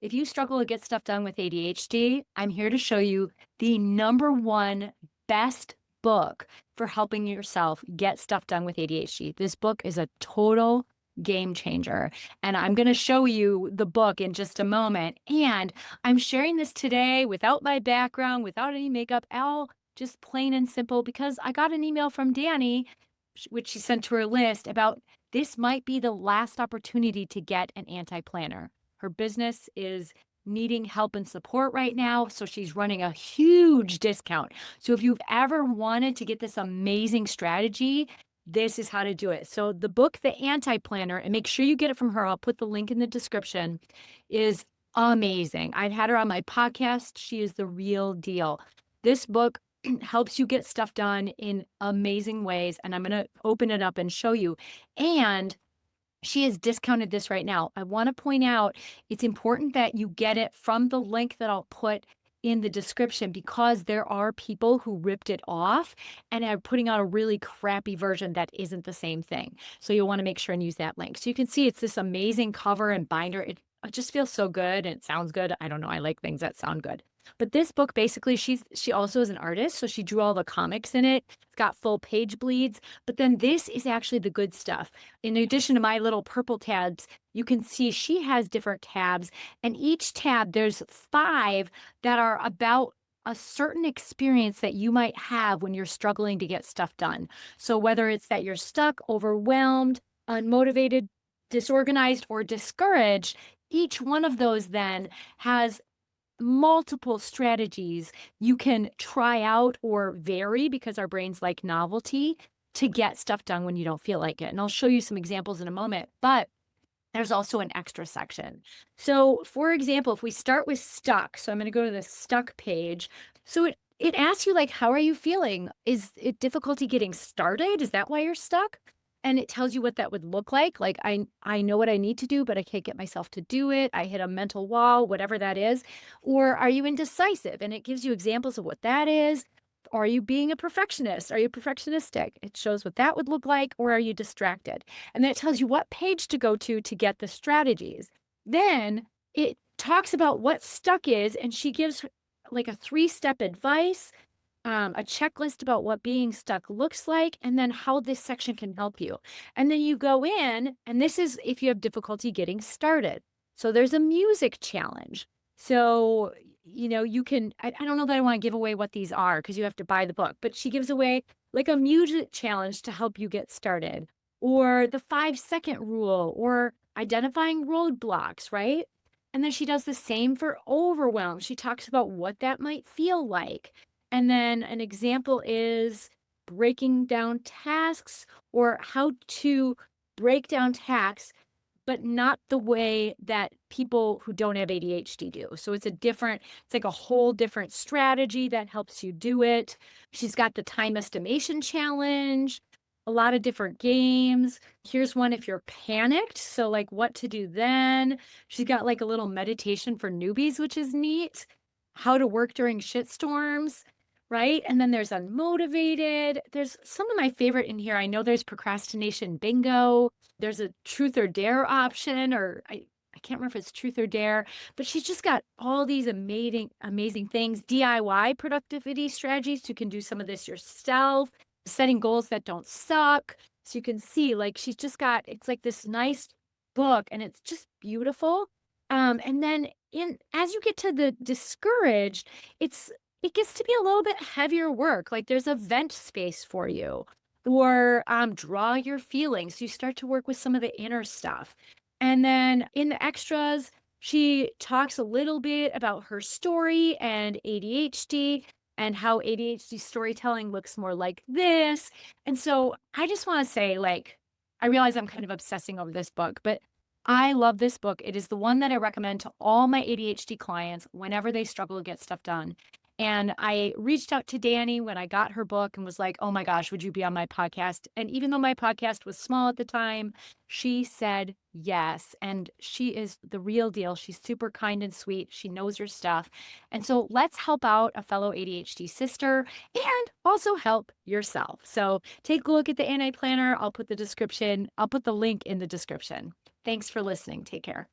If you struggle to get stuff done with ADHD, I'm here to show you the number one best book for helping yourself get stuff done with ADHD. This book is a total game changer. And I'm going to show you the book in just a moment. And I'm sharing this today without my background, without any makeup, all just plain and simple because I got an email from Dani, which she sent to her list about this might be the last opportunity to get an anti-planner. Her business is needing help and support right now, so she's running a huge discount. So if you've ever wanted to get this amazing strategy, this is how to do it. So the book, The Anti-Planner, and make sure you get it from her. I'll put the link in the description, is amazing. I've had her on my podcast. She is the real deal. This book helps you get stuff done in amazing ways, and I'm going to open it up and show you. And she has discounted this right now. I want to point out it's important that you get it from the link that I'll put in the description because there are people who ripped it off and are putting out a really crappy version that isn't the same thing. So you'll want to make sure and use that link. So you can see it's this amazing cover and binder. It just feels so good and it sounds good. I don't know. I like things that sound good. But this book, basically, she also is an artist, so she drew all the comics in it. It's got full page bleeds, but then this is actually the good stuff. In addition to my little purple tabs, you can see she has different tabs, and each tab, there's 5 that are about a certain experience that you might have when you're struggling to get stuff done. So whether it's that you're stuck, overwhelmed, unmotivated, disorganized, or discouraged, each one of those then has multiple strategies you can try out or vary because our brains like novelty to get stuff done when you don't feel like it. And I'll show you some examples in a moment, but there's also an extra section. So, for example, if we start with stuck, so I'm going to go to the stuck page. So it asks you like, how are you feeling? Is it difficulty getting started? Is that why you're stuck? And it tells you what that would look like. Like I know what I need to do, but I can't get myself to do it. I hit a mental wall, whatever that is. Or are you indecisive? And it gives you examples of what that is. Are you being a perfectionist? Are you perfectionistic? It shows what that would look like. Or are you distracted? And then it tells you what page to go to get the strategies. Then it talks about what stuck is, and she gives like a 3-step advice, a checklist about what being stuck looks like, and then how this section can help you. And then you go in, and this is if you have difficulty getting started. So there's a music challenge. So, you can, I don't know that I want to give away what these are because you have to buy the book, but she gives away like a music challenge to help you get started, or the 5-second rule, or identifying roadblocks, right? And then she does the same for overwhelm. She talks about what that might feel like. And then an example is breaking down tasks or how to break down tasks, but not the way that people who don't have ADHD do. So it's like a whole different strategy that helps you do it. She's got the time estimation challenge, a lot of different games. Here's one if you're panicked. So, like, what to do then. She's got like a little meditation for newbies, which is neat. How to work during shitstorms, right? And then there's unmotivated. There's some of my favorite in here. I know there's procrastination bingo. There's a truth or dare option, or I can't remember if it's truth or dare, but she's just got all these amazing things. DIY productivity strategies. You can do some of this yourself, setting goals that don't suck. So you can see, like, she's just got, it's like this nice book and it's just beautiful. And then as you get to the discouraged, it gets to be a little bit heavier work. Like there's a vent space for you, or draw your feelings. You start to work with some of the inner stuff. And then in the extras, she talks a little bit about her story and ADHD and how ADHD storytelling looks more like this. And so I just want to say, like, I realize I'm kind of obsessing over this book, but I love this book. It is the one that I recommend to all my ADHD clients whenever they struggle to get stuff done. And I reached out to Dani when I got her book and was like, oh my gosh, would you be on my podcast? And even though my podcast was small at the time, she said yes. And she is the real deal. She's super kind and sweet. She knows her stuff. And so let's help out a fellow ADHD sister and also help yourself. So take a look at the Anti Planner. I'll put the link in the description. Thanks for listening. Take care.